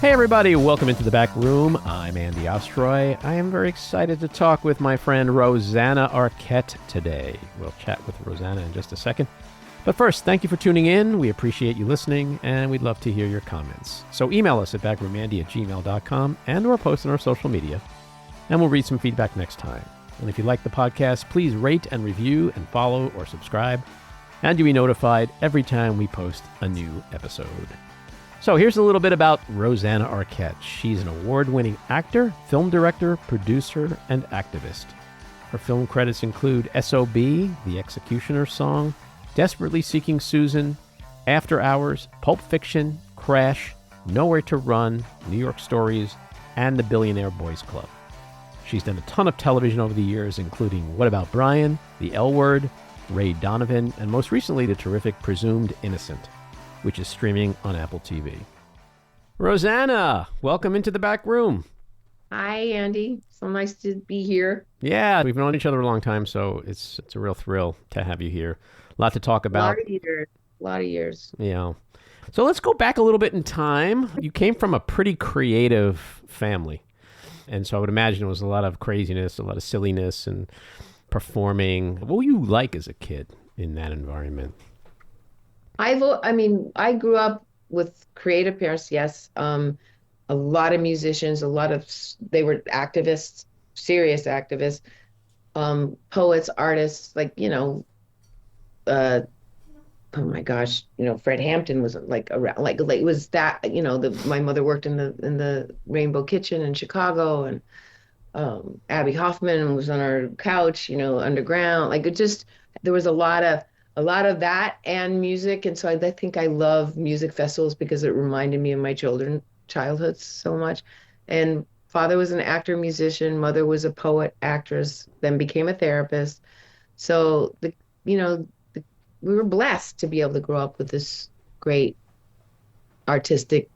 Hey everybody, welcome into the back room. I'm Andy Ostroy. I am very excited to talk with my friend Rosanna Arquette today. We'll chat with Rosanna in just a second. But first, thank you for tuning in. We appreciate you listening, and we'd love to hear your comments. So email us at backroomandy@gmail.com and or post on our social media, and we'll read some feedback next time. And if you like the podcast, please rate and review and follow or subscribe, and you'll be notified every time we post a new episode. So here's a little bit about Rosanna Arquette. She's an award-winning actor, film director, producer, and activist. Her film credits include S.O.B., The Executioner's Song, Desperately Seeking Susan, After Hours, Pulp Fiction, Crash, Nowhere to Run, New York Stories, and The Billionaire Boys Club. She's done a ton of television over the years, including What About Brian, The L Word, Ray Donovan, and most recently the terrific Presumed Innocent, which is streaming on Apple TV. Rosanna, welcome into the back room. Hi, Andy. So nice to be here. Yeah, we've known each other a long time, so it's a real thrill to have you here. A lot to talk about. A lot of years. Yeah. So let's go back a little bit in time. You came from a pretty creative family. And so I would imagine it was a lot of craziness, a lot of silliness and performing. What were you like as a kid in that environment? I grew up with creative parents, yes. A lot of musicians, they were activists, serious activists, poets, artists, oh my gosh, Fred Hampton was around, it was that, my mother worked in the Rainbow Kitchen in Chicago, and Abby Hoffman was on our couch, underground. There was a lot of that and music. And so I think I love music festivals because it reminded me of my childhood so much. And father was an actor, musician. Mother was a poet, actress, then became a therapist. So, we were blessed to be able to grow up with this great artistic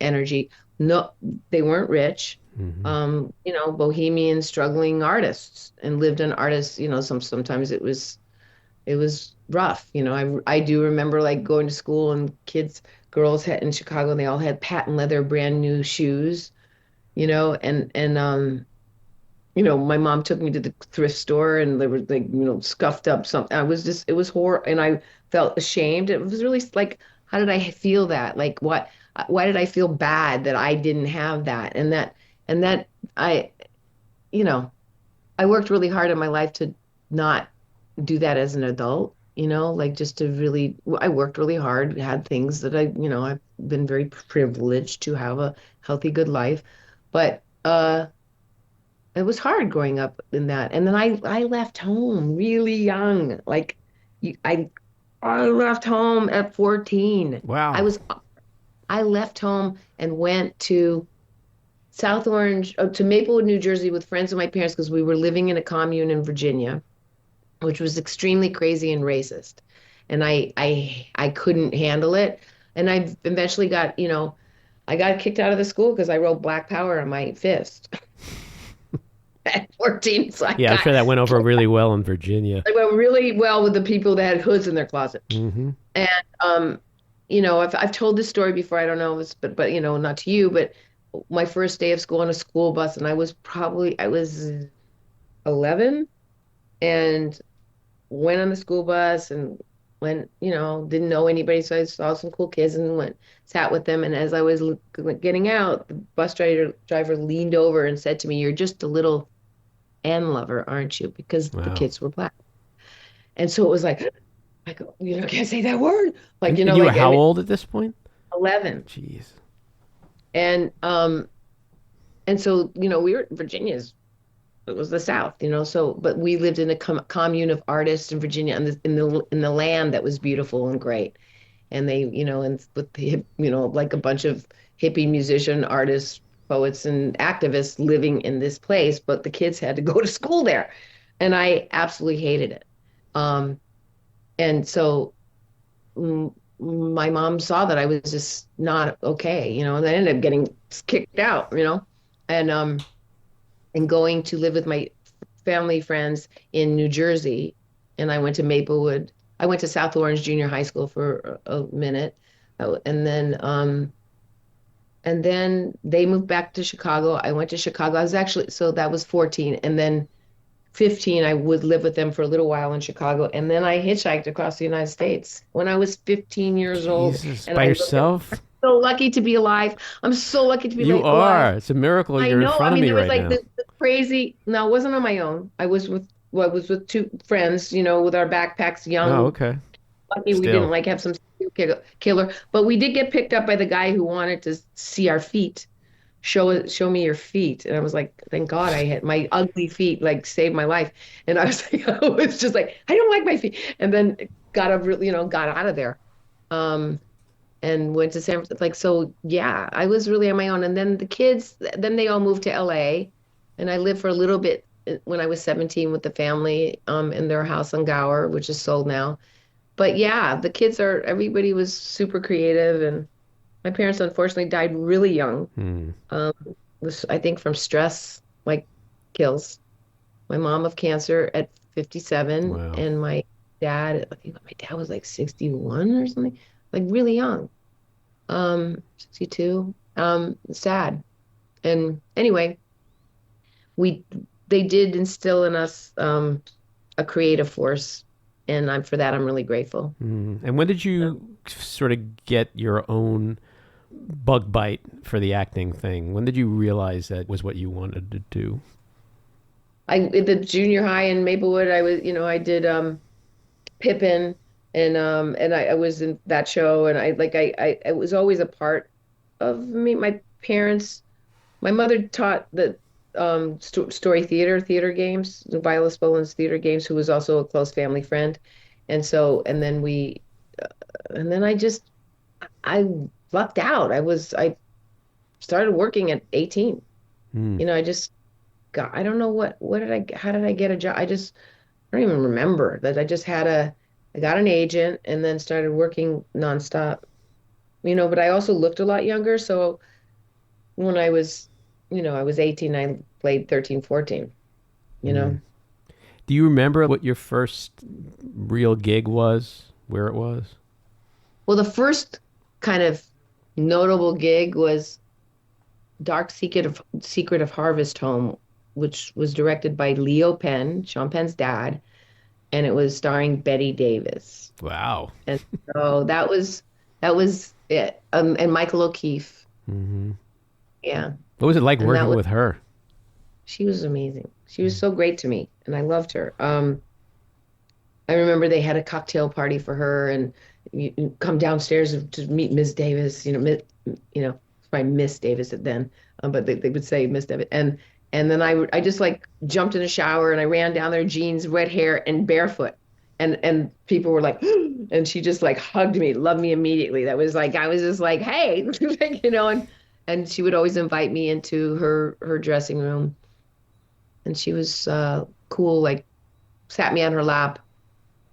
energy. No, they weren't rich. Mm-hmm. Bohemian, struggling artists, and lived in artists, sometimes it was rough. I do remember going to school, and girls in Chicago, they all had patent leather, brand new shoes, and my mom took me to the thrift store, and they were scuffed up something. It was horrible, and I felt ashamed. It was really how did I feel that? Why did I feel bad that I didn't have that? And that I worked really hard in my life to not do that as an adult, I worked really hard, had things that I've been very privileged to have a healthy, good life. But it was hard growing up in that. And then I left home really young. I left home at 14. Wow. I left home and went to South Orange, to Maplewood, New Jersey with friends of my parents, because we were living in a commune in Virginia, which was extremely crazy and racist. And I couldn't handle it. And I eventually got kicked out of the school because I wrote Black Power on my fist at 14. So I'm sure that went over really well in Virginia. It went really well with the people that had hoods in their closet. Mm-hmm. And, I've told this story before, I don't know, but not to you, but my first day of school on a school bus, and I was 11, and went on the school bus and went, didn't know anybody. So I saw some cool kids and sat with them. And as I was getting out, the bus driver leaned over and said to me, "You're just a little N lover, aren't you?" Because Wow. The kids were black. And so it was I go, I can't say that word. You were how old at this point? 11. Jeez. And so, we were Virginia's. It was the South, so, but we lived in a commune of artists in Virginia, in the land that was beautiful and great. And they, and with the, a bunch of hippie musician artists, poets, and activists living in this place, but the kids had to go to school there. And I absolutely hated it. And so my mom saw that I was just not okay, and I ended up getting kicked out, and going to live with my family friends in New Jersey. And I went to Maplewood. I went to South Orange Junior High School for a minute. And then And then they moved back to Chicago. I went to Chicago. I was actually, so that was 14. And then 15, I would live with them for a little while in Chicago. And then I hitchhiked across the United States when I was 15 years old. Jesus, And by I look at, yourself? I'm so lucky to be alive. I'm so lucky to be You alive. are. It's a miracle I you're in know. I front of mean, me there was right like now. the crazy, no, it wasn't on my own. I was with, well, I was with two friends, with our backpacks, Oh, young. okay. Lucky we didn't Still. like have some killer, but we did get picked up by the guy who wanted to see our feet. Show me your feet. And I was like, thank God I had my ugly feet, like saved my life. And I was like, I was just like, I don't like my feet. And then got out of there. Um, and went to San Francisco. Like, so yeah, I was really on my own. And then the kids, then they all moved to LA. And I lived for a little bit when I was 17 with the family, in their house on Gower, which is sold now. But yeah, everybody was super creative. And my parents unfortunately died really young. Hmm. Um, I think from stress, like kills. My mom of cancer at 57, Wow. and I think my dad was like 61 or something, like really young. 62. Sad. And anyway, we they did instill in us a creative force, and I'm really grateful. Hmm. And when did Um, you sort of get your own bug bite for the acting thing? When did you realize that was what you wanted to do? at the junior high in Maplewood, I did Pippin, and I was in that show, and I was always a part of me. My parents, my mother taught the story theater games, Viola Spolin's theater games, who was also a close family friend, and then and then I lucked out. I started working at 18. Hmm. I just got, I don't know how did I get a job? I don't even remember that. I got an agent and then started working nonstop, but I also looked a lot younger. So when I was 18, I played 13, 14, you Hmm. know. Do you remember what your first real gig was? Where it was? Well, the first kind of notable gig was Secret of Harvest Home, which was directed by Leo Penn, Sean Penn's dad, and it was starring Betty Davis. Wow. And so that was it. And Michael O'Keefe. Hmm. Yeah. What was it like And that working was with her? she was amazing. She was so great to me, and I loved her. I remember they had a cocktail party for her, and you come downstairs to meet Miss Davis. It's probably Miss Davis then, but they would say Miss Davis. And then I just like jumped in the shower and I ran down there, jeans, wet hair, and barefoot. And people were like, and she just like hugged me, loved me immediately. That was like I was just like, hey, and she would always invite me into her dressing room, and she was cool, like sat me on her lap.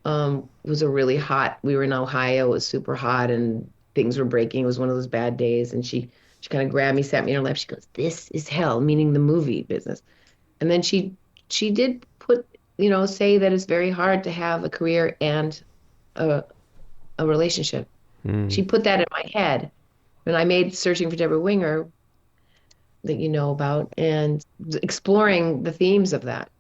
It was a really hot, we were in Ohio, it was super hot and things were breaking. It was one of those bad days. And she kind of grabbed me, sat me in her lap. She goes, "This is hell," meaning the movie business. And then she did say that it's very hard to have a career and a, a relationship. Hmm. She put that in my head. And I made Searching for Deborah Winger, that you know about, and exploring the themes of that,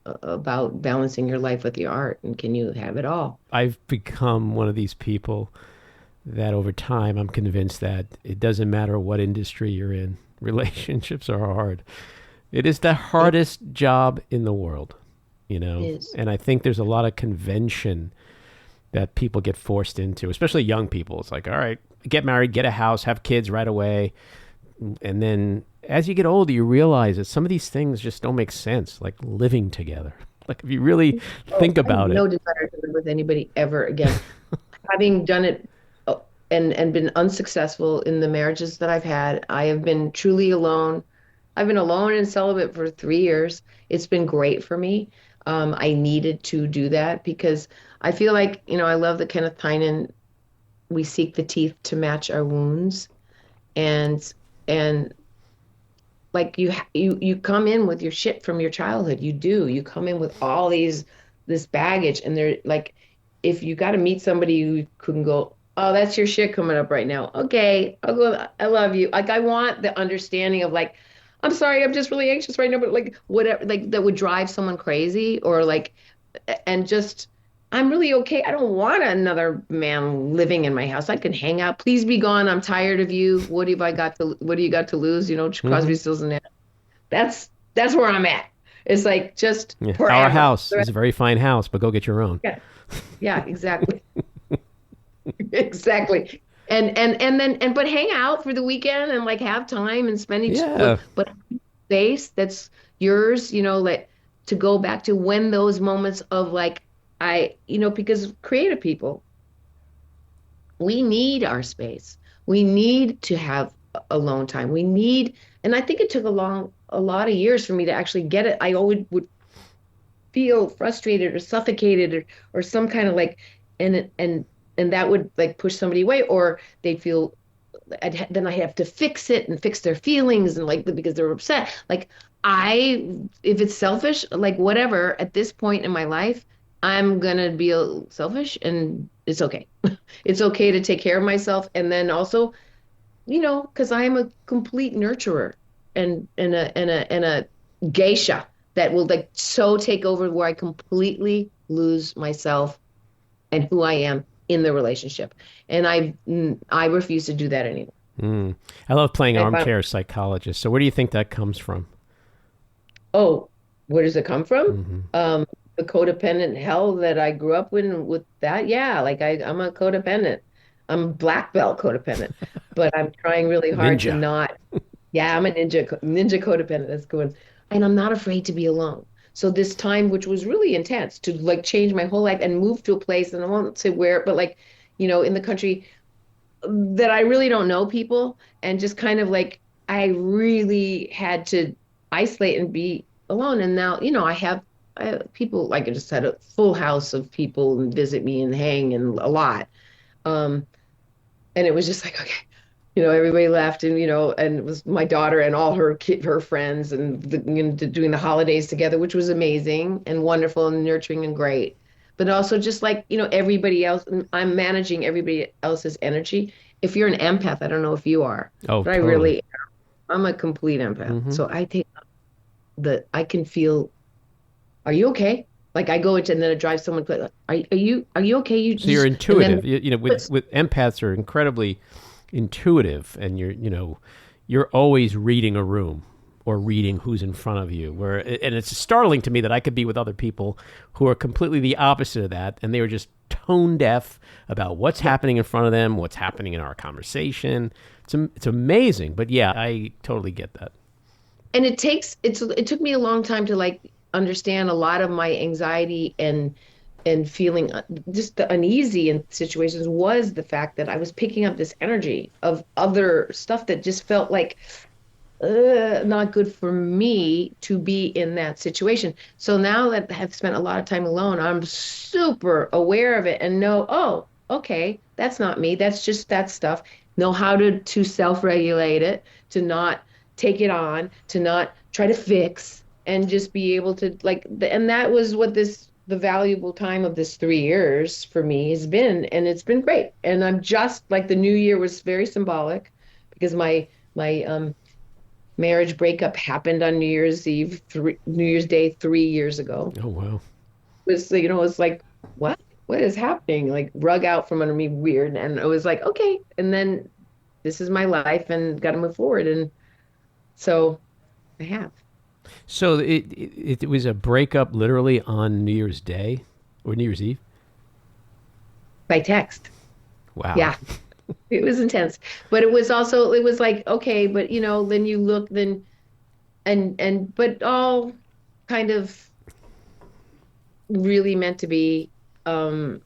about balancing your life with your art, and can you have it all? I've become one of these people that over time I'm convinced that it doesn't matter what industry you're in, relationships are hard. It is the It hardest job in the world, is. And I think there's a lot of convention that people get forced into, especially young people. It's like, all right, get married, get a house, have kids right away. And then as you get older, you realize that some of these things just don't make sense, like living together. Like if you really Oh, think I have about it. no desire to live with anybody ever again. Having done it, and been unsuccessful in the marriages that I've had, I have been truly alone. I've been alone and celibate for 3 years. It's been great for me. I needed to do that because I feel like, I love the Kenneth Tynan, we seek the teeth to match our wounds. And like you come in with your shit from your childhood. You come in with all this baggage, and they're like, if you got to meet somebody who couldn't go Oh, that's your shit coming up right now. Okay, I'll go. I love you. Like, I want the understanding of like, I'm sorry, I'm just really anxious right now, but like whatever, like that would drive someone crazy or like, and just, I'm really okay. I don't want another man living in my house. I can hang out. Please be gone. I'm tired of you. What do you got to lose? You know, Hmm. Crosby, Stills and Nash. That's where I'm at. It's like just Yeah. Our forever. house is a very fine house, but go get your own. Yeah, yeah, exactly. Exactly. And but hang out for the weekend and like have time and spend each Yeah. but space that's yours, like to go back to when those moments of like because creative people, we need our space. We need to have alone time. And I think it took a lot of years for me to actually get it. I always would feel frustrated or suffocated or some kind of like and that would like push somebody away or they'd feel then I have to fix it and fix their feelings and like because they're upset. Like if it's selfish, like whatever, at this point in my life, I'm gonna be selfish and it's okay. It's okay to take care of myself and then also, because I am a complete nurturer and a geisha that will like so take over where I completely lose myself and who I am in the relationship. And I refuse to do that anymore. Mm. I love playing I found, armchair psychologist. So where do you think that comes from? oh, where does it come from? Hmm. The codependent hell that I grew up with that. Yeah, like I'm a codependent. I'm black belt codependent, but I'm trying really hard to Ninja. not. Yeah, I'm a ninja codependent. That's good. And I'm not afraid to be alone. So this time, which was really intense, to like change my whole life and move to a place, and I won't say where, but like, in the country that I really don't know people, and just kind of like I really had to isolate and be alone. And now, I have people like I just had a full house of people and visit me and hang and a lot. Um, and it was just like, okay, everybody left and, and it was my daughter and all her friends and doing the holidays together, which was amazing and wonderful and nurturing and great. But also just like, everybody else, I'm managing everybody else's energy. If you're an empath, I don't know if you are, Oh, but totally. I'm a complete empath. Hmm. So I can feel, are you okay? Like I go into and then it drives someone, like, are you okay? You So you're just, and then, intuitive. With empaths are incredibly intuitive, and you're always reading a room or reading who's in front of you. And it's startling to me that I could be with other people who are completely the opposite of that, and they were just tone deaf about what's happening in front of them, what's happening in our conversation. It's amazing, but yeah, I totally get that. and it took me a long time to like understand a lot of my anxiety and feeling just the uneasy in situations was the fact that I was picking up this energy of other stuff that just felt like not good for me to be in that situation. So now that I've spent a lot of time alone, I'm super aware of it and know, oh, okay, that's not me. That's just that stuff. Know how to self-regulate it, to not take it on, to not try to fix, and just be able to like. And that was what the valuable time of this 3 years for me has been, and it's been great. And I'm just like the new year was very symbolic because my marriage breakup happened on New Year's Day 3 years ago. Oh wow. It's like, what is happening? Like rug out from under me, weird. And it was like, okay. And then this is my life and got to move forward. And so I have So it was a breakup literally on New Year's Day or New Year's Eve. by text. Wow. Yeah, it was intense, but it was like, okay, but then you look then but all kind of really meant to be, when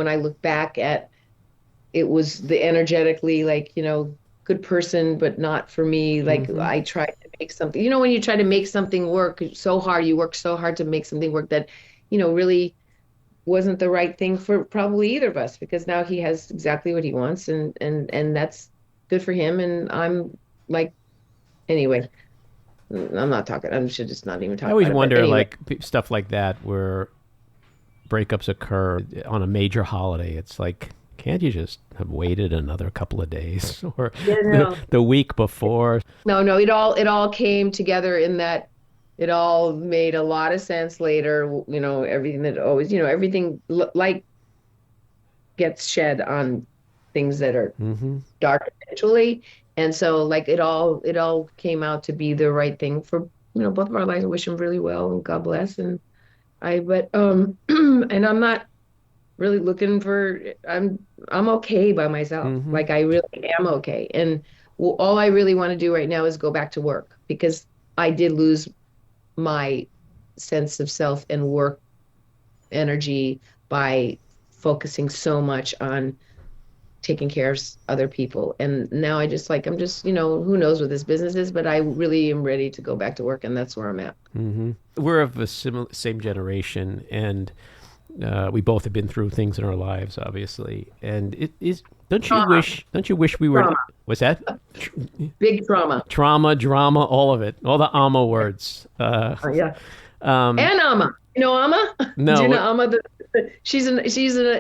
I look back at it was the energetically like good person but not for me. Like Hmm. I tried to make something, when you try to make something work so hard, you work so hard to make something work that really wasn't the right thing for probably either of us, because now he has exactly what he wants and that's good for him. And I'm like, anyway, I'm not talking, I should just not even I talk always about it, but wonder, anyway. like stuff like that, where breakups occur on a major holiday. It's like can't you just have waited another couple of days or Yeah, no. the week before? No, it all came together in that it all made a lot of sense later, everything that always, everything light gets shed on things that are Mm-hmm. dark eventually. And so like it all came out to be the right thing for, both of our lives. I wish them really well and God bless. But and I'm not really looking for, I'm okay by myself. Mm-hmm. Like I really am okay. And all I really want to do right now is go back to work because I did lose my sense of self and work energy by focusing so much on taking care of other people. And now I'm just, who knows what this business is, but I really am ready to go back to work, and that's where I'm at. Mm-hmm. We're of the same generation, and we both have been through things in our lives, obviously. And it is. Don't you wish we were? Trauma. What's that? Big trauma. Trauma, drama, all of it, all the Amma words. Yeah. And Amma. You know Amma? No. Do you know Amma? She's an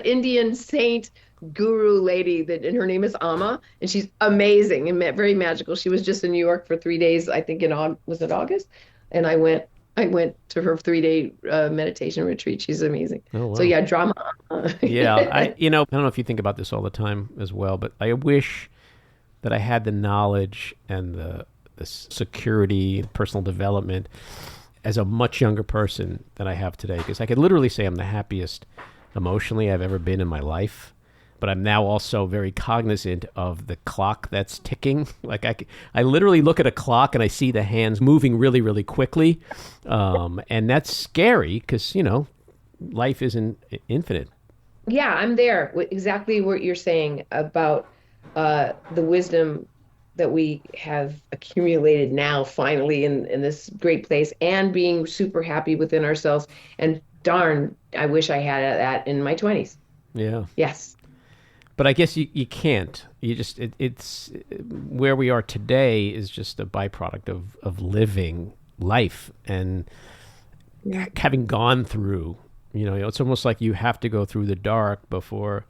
Indian saint guru lady and her name is Amma, and she's amazing and very magical. She was just in New York for 3 days, I think was it August? And I went to her 3-day meditation retreat. She's amazing. Oh, wow. So yeah, drama. Yeah, I don't know if you think about this all the time as well, but I wish that I had the knowledge and the security, personal development as a much younger person than I have today, because I could literally say I'm the happiest emotionally I've ever been in my life. But I'm now also very cognizant of the clock that's ticking. Like I literally look at a clock and I see the hands moving really, really quickly. And that's scary because, life isn't infinite. Yeah, I'm there with exactly what you're saying about the wisdom that we have accumulated now finally in this great place, and being super happy within ourselves. And darn, I wish I had that in my 20s. Yeah. Yes. But I guess you can't. You just it's where we are today is just a byproduct of living life and having gone through. It's almost like you have to go through the dark before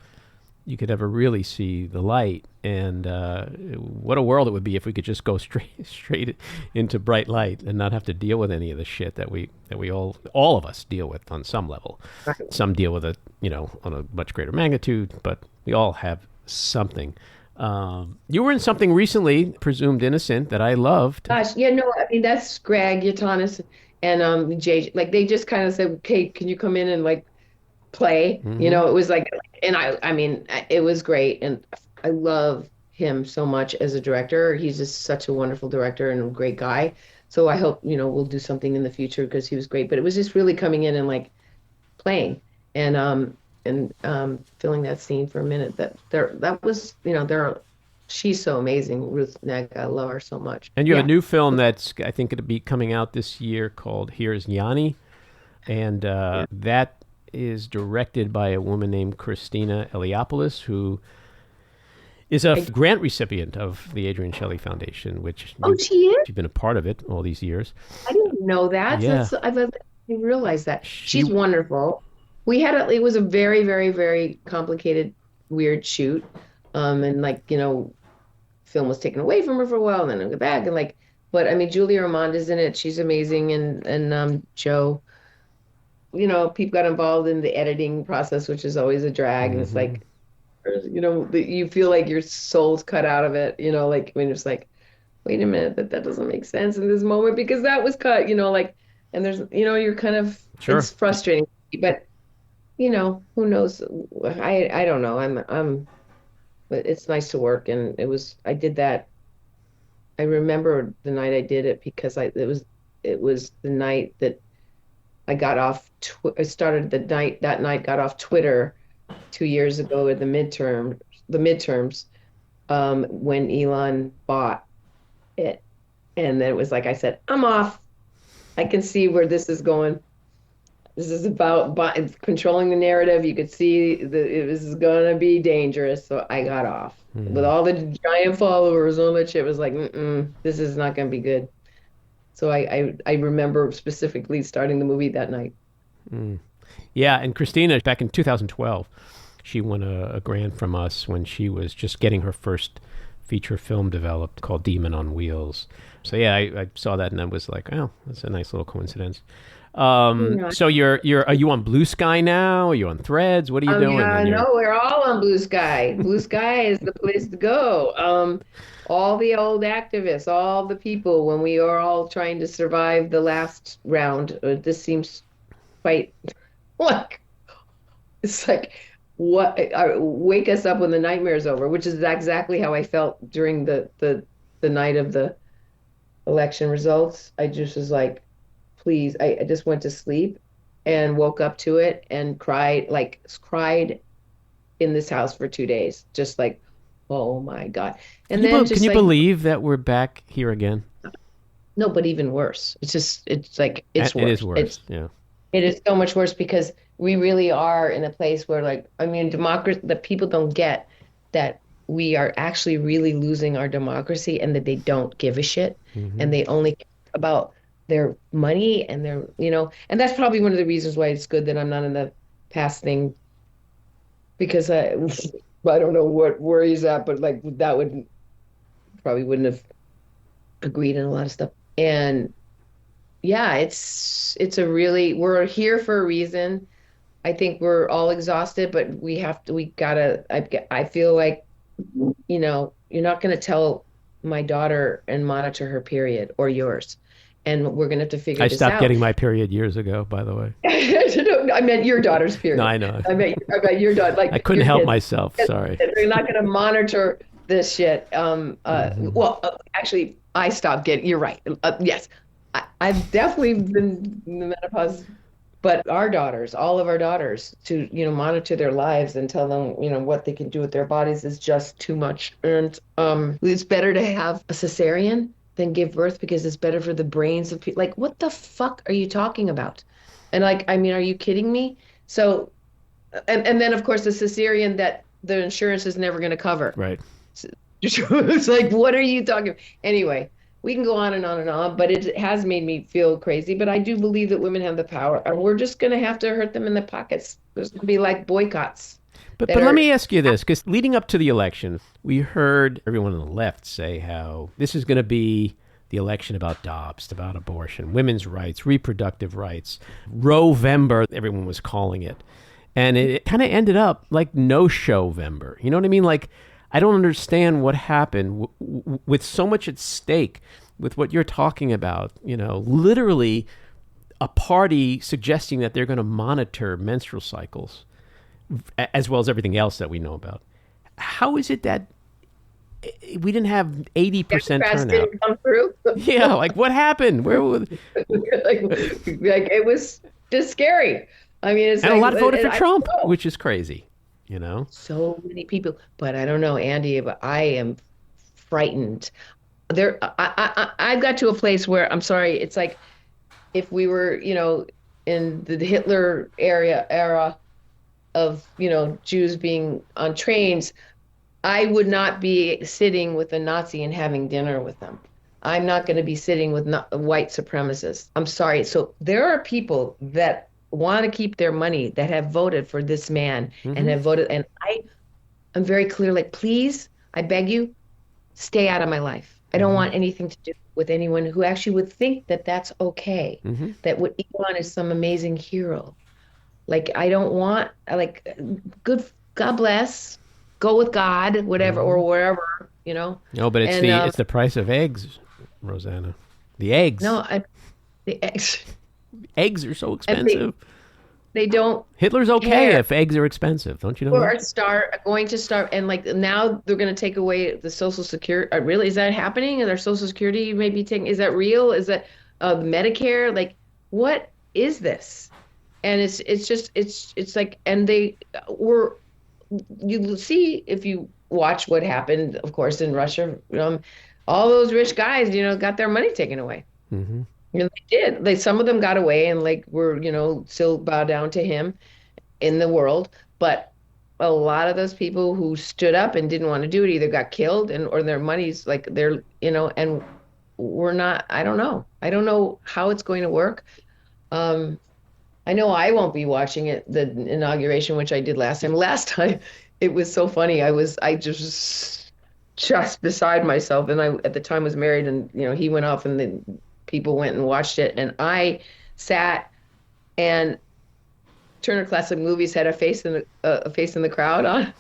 you could ever really see the light. And what a world it would be if we could just go straight into bright light and not have to deal with any of the shit that we all of us deal with on some level. Right. Some deal with it, on a much greater magnitude, but we all have something. You were in something recently, Presumed Innocent, that I loved. Gosh, yeah, no, I mean that's Greg Yatanis and Jay. Like they just kind of said, "Okay, can you come in and like play?" Mm-hmm. It was like, and I mean, it was great, and I love him so much as a director. He's just such a wonderful director and a great guy. So I hope we'll do something in the future because he was great. But it was just really coming in and like playing and filling that scene for a minute. That was she's so amazing, Ruth Negga. I love her so much. And you have a new film that's I think it'll be coming out this year called Here's Yanni, and that is directed by a woman named Christina Eliopoulos, who is a grant recipient of the Adrian Shelley Foundation, which she is? You've been a part of it all these years. I didn't know that. Yeah. I didn't realize that. She's wonderful. It was a very, very, very complicated, weird shoot. And film was taken away from her for a while and then it got back but I mean, Julia Ormond is in it. She's amazing. And Joe, people got involved in the editing process, which is always a drag. And it's like, you feel like your soul's cut out of it, when it's like, wait a minute, that doesn't make sense in this moment because that was cut, and there's, you're kind of, sure. It's frustrating, but who knows? I don't know. But it's nice to work. And I did that. I remember the night I did it because it was the night that I got off, I started that night, got off Twitter 2 years ago at the midterms, when Elon bought it. And then it was like, I said, I'm off. I can see where this is going. This is about controlling the narrative. You could see this is going to be dangerous. So I got off. With all the giant followers on that shit, it was like, this is not going to be good. So I remember specifically starting the movie that night. Yeah, and Christina, back in 2012, She won a grant from us when she was just getting her first feature film developed called Demon on Wheels. So yeah, I saw that and I was like, oh, that's a nice little coincidence. Yeah. So are you on Blue Sky now? Are you on Threads? What are you Oh doing? yeah, And you're no, we're all on Blue Sky. Blue Sky is the place to go. All the old activists, all the people, when we are all trying to survive the last round, this seems quite like it's like what wake us up when the nightmare's over, which is exactly how I felt during the night of the election results. I just was like, please, I just went to sleep and woke up to it and cried in this house for 2 days, just like, oh my God. And then can just you like, believe that we're back here again? no, but even worse. It's like, it's It is worse. worse. Yeah. It is so much worse because we really are in a place where, like, I mean, democracy, the people don't get that we are actually really losing our democracy and that they don't give a shit and they only care about their money and their, and that's probably one of the reasons why it's good that I'm not in the past thing because I don't know what worries that, but like that would probably wouldn't have agreed on a lot of stuff. And yeah, it's a really we're here for a reason. I think we're all exhausted, but we gotta I feel like, you're not gonna tell my daughter and monitor her period or yours. And we're gonna have to figure I this stopped out. getting my period years ago, by the way. I meant your daughter's period. No, I know. I meant your daughter, like I couldn't your help kids. myself. Sorry. They're not going to monitor this shit. Well, actually, I stopped getting. You're right. Yes, I've definitely been in the menopause, but our daughters, all of our daughters, to monitor their lives and tell them what they can do with their bodies is just too much. And it's better to have a cesarean than give birth because it's better for the brains of people. Like, what the fuck are you talking about? And like, I mean, are you kidding me? So, and then of course the cesarean that the insurance is never going to cover. Right. It's like, what are you talking about? Anyway, we can go on and on and on, but it has made me feel crazy. But I do believe that women have the power, and we're just going to have to hurt them in the pockets. There's going to be like boycotts. But let me ask you this, because leading up to the election, we heard everyone on the left say how this is going to be the election about Dobbs, about abortion, women's rights, reproductive rights, Roe-vember, everyone was calling it. And it kind of ended up like no-show-vember. You know what I mean? Like, I don't understand what happened with so much at stake with what you're talking about. Literally a party suggesting that they're going to monitor menstrual cycles as well as everything else that we know about. How is it that we didn't have 80% turnout? Didn't come through. Yeah, like what happened? Where was like it was just scary. I mean, it's and like, a lot voted for I Trump, don't know. which is crazy. So many people, but I don't know, Andy, but I am frightened. I've got to a place where I'm sorry. It's like if we were, in the Hitler era of, Jews being on trains, I would not be sitting with a Nazi and having dinner with them. I'm not going to be sitting with white supremacists. I'm sorry. So there are people that want to keep their money that have voted for this man and have voted. And I'm very clear, like, please, I beg you, stay out of my life. I don't want anything to do with anyone who actually would think that that's okay, that Elon is some amazing hero. Like, I don't want, like, good, God bless, go with God, whatever, or wherever, No, but it's the price of eggs, Rosanna. The eggs. No, the eggs. Eggs are so expensive. They don't. Hitler's okay care. if eggs are expensive, don't you know? Or going to start, and like now they're going to take away the Social Security. Really, is that happening? And their Social Security may be taking. Is that real? Is that Medicare? Like, what is this? And it's like, and they were. You see if you watch what happened, of course, in Russia. All those rich guys, got their money taken away. They did. Some of them got away and were, still bow down to him in the world. But a lot of those people who stood up and didn't want to do it either got killed or their money's and we're not, I don't know. I don't know how it's going to work. I I know I won't be watching it, the inauguration, which I did last time. Last time, it was so funny. I just beside myself, and I at the time was married, and he went off, and then people went and watched it, and I sat and Turner Classic Movies had a face in the crowd on.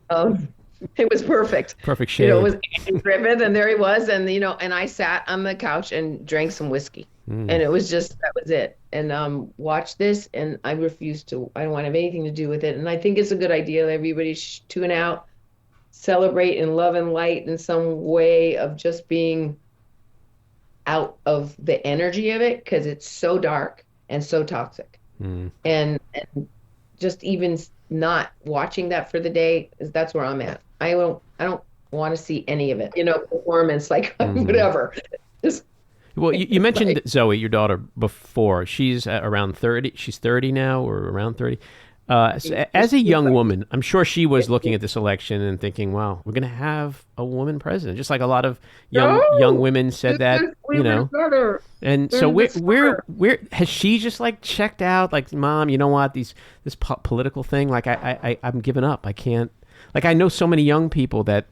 Um, it was perfect. Perfect shade. It was Andy Griffith, and there he was, and and I sat on the couch and drank some whiskey, and it was that was it. And watched this, and I refused to. I don't want to have anything to do with it. And I think it's a good idea that everybody tune out, celebrate in love and light in some way of just being out of the energy of it, because it's so dark and so toxic. And just even not watching that for the day, that's where I'm at. I don't want to see any of it, performance, like whatever. Just, well, you mentioned Zoe, your daughter, before. She's around 30. She's 30 now, or around 30. As a young woman, I'm sure she was looking at this election and thinking, wow, we're going to have a woman president. Just like a lot of young women said that, And so where has she just like checked out? Like, Mom, you know what? This political thing, like I'm giving up. I can't. Like, I know so many young people that,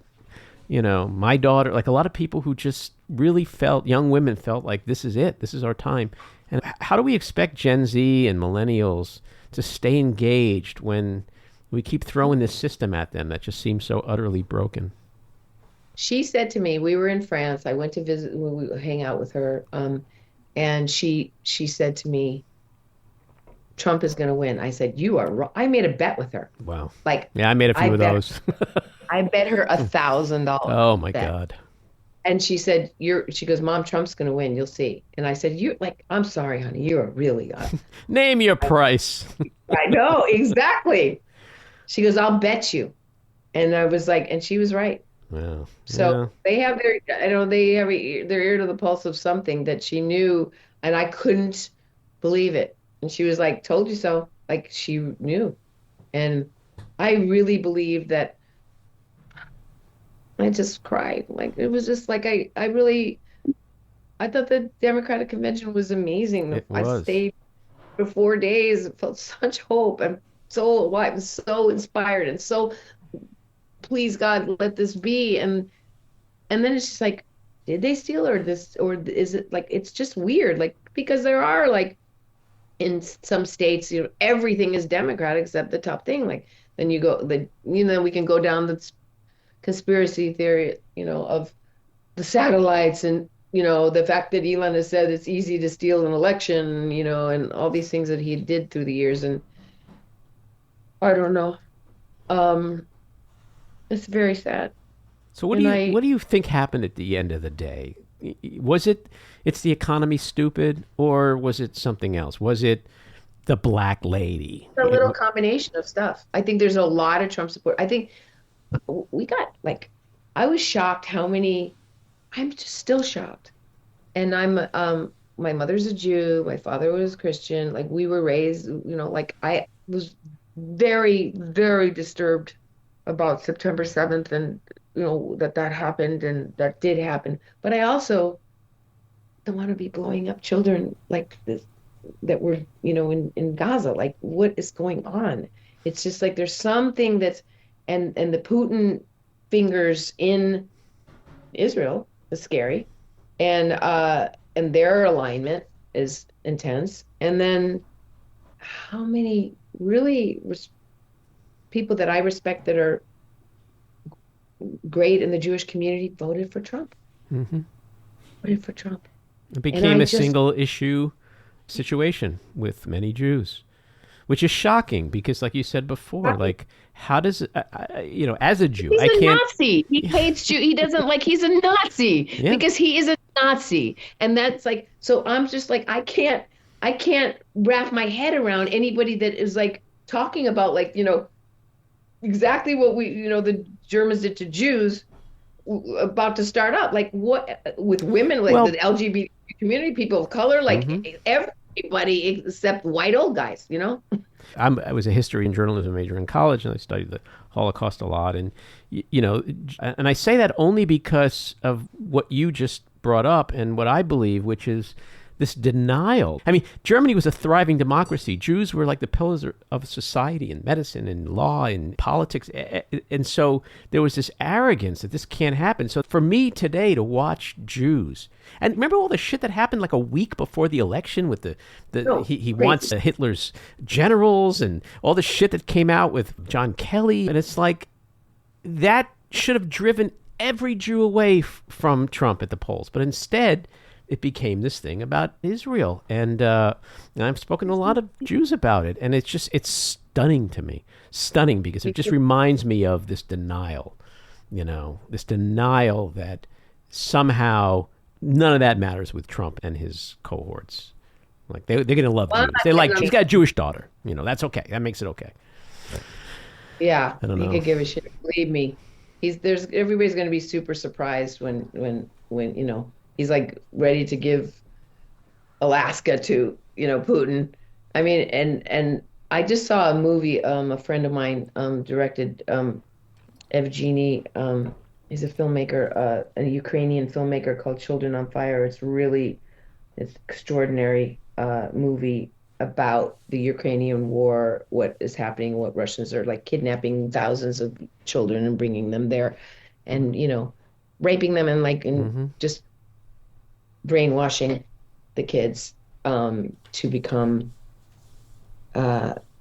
my daughter, like a lot of people who just really young women felt like this is it. This is our time. And how do we expect Gen Z and millennials to stay engaged when we keep throwing this system at them that just seems so utterly broken? She said to me, we were in France. I went to visit, we hang out with her, and she said to me, Trump is going to win. I said, you are wrong. I made a bet with her. Wow. Like, yeah, I made a few of those. I bet her $1,000. Oh my God. And she said, she goes, Mom, Trump's going to win. You'll see. And I said, I'm sorry, honey. You are really Name your price. I know, exactly. She goes, I'll bet you. And I was like, and she was right. Wow. So they have their ear to the pulse of something that she knew, and I couldn't believe it. And she was like, told you so. Like, she knew. And I really believe that. I just cried. Like, it was just like, I thought the Democratic Convention was amazing. It was. I stayed for 4 days, felt such hope. I'm so inspired and so, please God, let this be. And then it's just like, did they steal, or is it like, it's just weird. Like, because there are, like, in some states, everything is Democrat except the top thing. Like, then we can go down the conspiracy theory, of the satellites, and, the fact that Elon has said it's easy to steal an election, and all these things that he did through the years. And I don't know. It's very sad. So what do you think happened at the end of the day? Was it's the economy, stupid, or was it something else? Was it the black lady? A little combination of stuff. I think there's a lot of Trump support. I think we got, like, I was shocked I'm just still shocked. And my mother's a Jew, my father was Christian, like, we were raised, like, I was very, very disturbed about September 7th, and, that happened, and that did happen. But I also don't want to be blowing up children like this, that were, in Gaza. Like, what is going on? It's just like, there's something that's, and the Putin fingers in Israel is scary, and their alignment is intense. And then how many really people that I respect that are great in the Jewish community voted for Trump. Mm-hmm. Voted for Trump. It became a single issue situation with many Jews, which is shocking because, like you said before, like, how does as a Jew, he's I can't. Nazi. He hates Jew. He doesn't like. He's a Nazi because he is a Nazi, and that's like. So I'm just like, I can't wrap my head around anybody that is like talking about, like, exactly what the Germans did to Jews, about to start up, like, what with women, like, the LGBT community, people of color, like, everybody except white old guys, I was a history and journalism major in college, and I studied the Holocaust a lot. And, and I say that only because of what you just brought up and what I believe, which is this denial. I mean, Germany was a thriving democracy. Jews were like the pillars of society and medicine and law and politics. And so there was this arrogance that this can't happen. So for me today to watch Jews, and remember all the shit that happened like a week before the election with he wants Hitler's generals and all the shit that came out with John Kelly. And it's like that should have driven every Jew away from Trump at the polls. But instead, it became this thing about Israel. And I've spoken to a lot of Jews about it. And it's stunning to me. Stunning because it just reminds me of this denial, this denial that somehow none of that matters with Trump and his cohorts. Like they're going to love Jews. They like, he's got a Jewish daughter. That's okay. That makes it okay. Yeah, I don't know. He could give a shit. Believe me. Everybody's going to be super surprised when he's like ready to give Alaska to Putin. I mean, and I just saw a movie a friend of mine directed, Evgeny, he's a filmmaker, a Ukrainian filmmaker called Children on Fire. It's extraordinary movie about the Ukrainian war, what is happening, what Russians are like kidnapping thousands of children and bringing them there and, raping them and just brainwashing the kids to become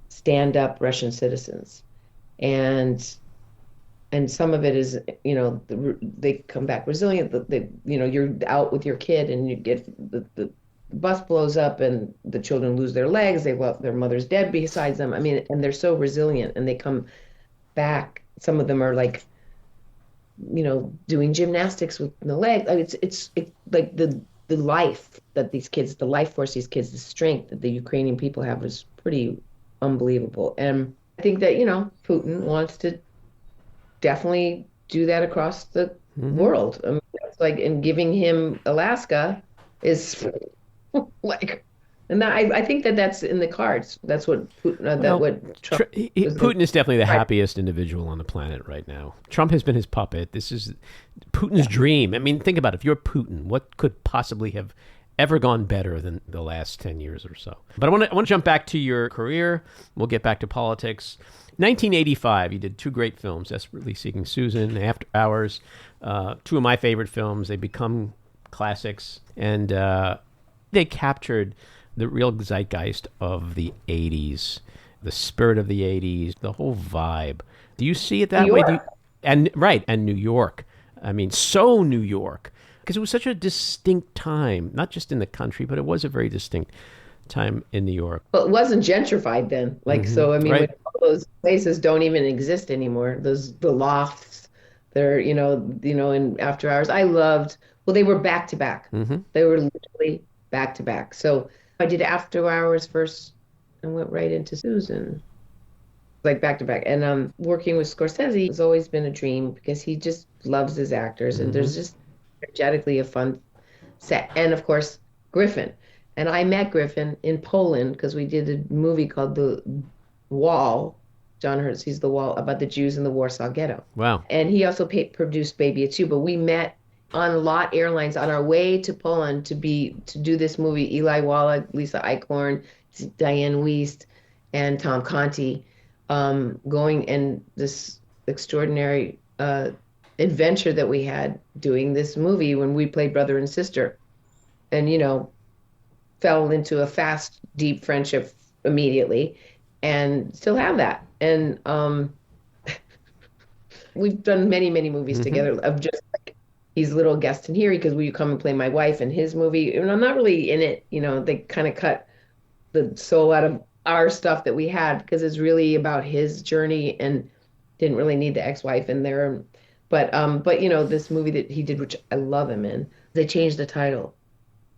stand-up Russian citizens. And some of it is, they come back resilient. You're out with your kid and you get the bus blows up and the children lose their legs. Their mother's dead beside them. I mean, and they're so resilient and they come back. Some of them are like, doing gymnastics with no legs. I mean, it's like the life that these kids, the life force these kids, the strength that the Ukrainian people have is pretty unbelievable. And I think that, Putin wants to definitely do that across the world. I mean, it's like, and giving him Alaska is like, and I think that's in the cards. That's what Putin, what Trump. Putin is definitely the happiest individual on the planet right now. Trump has been his puppet. This is Putin's dream. I mean, think about it. If you're Putin, what could possibly have ever gone better than the last 10 years or so? But I want to jump back to your career. We'll get back to politics. 1985, you did two great films, Desperately Seeking Susan, After Hours. Two of my favorite films. They become classics. And they captured the real zeitgeist of the 80s, the spirit of the 80s, the whole vibe. Do you see it that way? And New York. I mean, so New York. Because it was such a distinct time, not just in the country, but it was a very distinct time in New York. Well, it wasn't gentrified then. So, I mean, when all those places don't even exist anymore. The lofts, they're, in After Hours. They were back to back. They were literally back to back. So I did After Hours first and went right into Susan, like back to back. And working with Scorsese has always been a dream because he just loves his actors and there's just energetically a fun set. And of course, Griffin. And I met Griffin in Poland because we did a movie called The Wall. John Hurt sees The Wall, about the Jews in the Warsaw Ghetto. Wow. And he also produced Baby It's You, but we met on LOT Airlines on our way to Poland to do this movie. Eli Wallach, Lisa Eichhorn, Diane Wiest, and Tom Conti, going and this extraordinary adventure that we had doing this movie when we played brother and sister, and fell into a fast, deep friendship immediately, and still have that. And we've done many, many movies together of just like he's a little guest in here because will you come and play my wife in his movie? And I'm not really in it. They kind of cut the soul out of our stuff that we had because it's really about his journey and didn't really need the ex-wife in there. But this movie that he did, which I love him in, they changed the title.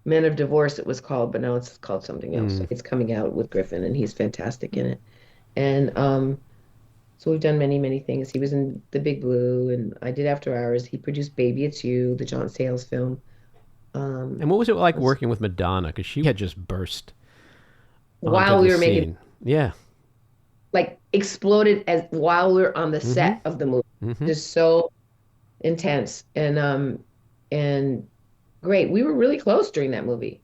Men of Divorce it was called, but now it's called something else. It's coming out with Griffin and he's fantastic in it. And so we've done many, many things. He was in The Big Blue, and I did After Hours. He produced Baby It's You, the John Sayles film. And what was it like working with Madonna? Because she had just burst while we were scene. making, yeah, like exploded while we were on the set of the movie. Just so intense, and great. We were really close during that movie.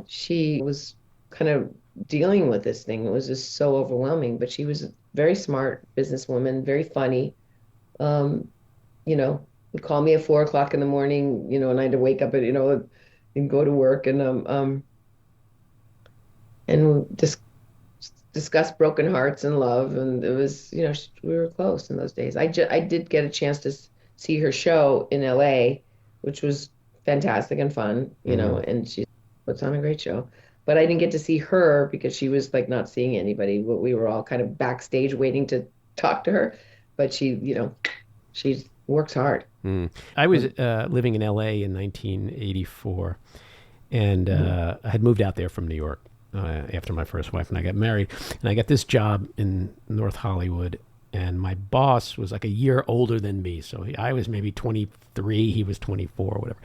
She was kind of dealing with this thing. It was just so overwhelming, but she was a very smart businesswoman, very funny. Um, would call me at 4 o'clock in the morning, and I had to wake up and go to work and just discuss broken hearts and love. And it was, we were close in those days. I did get a chance to see her show in LA, which was fantastic and fun, and she puts on a great show. But I didn't get to see her because she was like not seeing anybody. We were all kind of backstage waiting to talk to her. But she works hard. I was living in LA in 1984, and I had moved out there from New York after my first wife and I got married. And I got this job in North Hollywood, and my boss was like a year older than me. So I was maybe 23, he was 24 or whatever.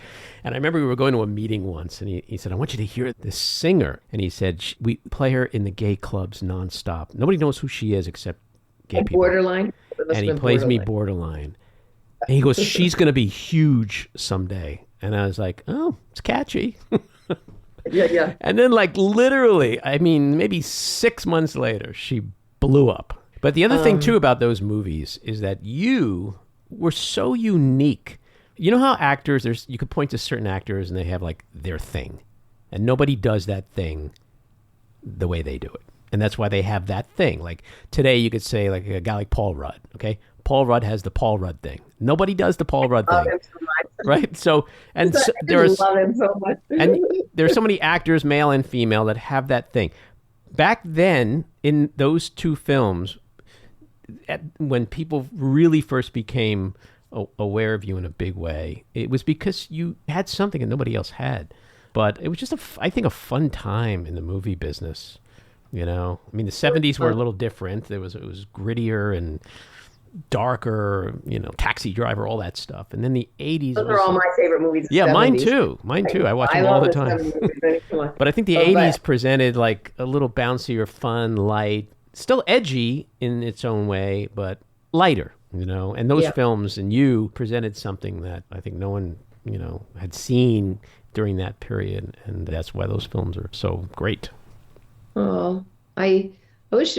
And I remember we were going to a meeting once, and he said, I want you to hear this singer. And he said, we play her in the gay clubs nonstop. Nobody knows who she is except gay people. Borderline? And he plays me Borderline. And he goes, she's going to be huge someday. And I was like, oh, it's catchy. Yeah. And then like literally, I mean, maybe 6 months later, she blew up. But the other thing too about those movies is that you were so unique. You know how actors, you could point to certain actors and they have like their thing. And nobody does that thing the way they do it. And that's why they have that thing. Like today you could say like a guy like Paul Rudd, okay? Paul Rudd has the Paul Rudd thing. Nobody does the Paul Rudd thing. Right? So, and so, love him so much. And there's so many actors, male and female, that have that thing. Back then, in those two films, when people really first became aware of you in a big way, it was because you had something that nobody else had. But it was just, I think, a fun time in the movie business. I mean, the 70s were a little different. It was grittier and darker, Taxi Driver, all that stuff. And then the 80s. Those are all my favorite movies. Yeah, 70s. Mine too. I watch them all the time. But I think the 80s presented like a little bouncier, fun, light, still edgy in its own way, but lighter, And those films and you presented something that I think no one, had seen during that period. And that's why those films are so great. Oh, I wish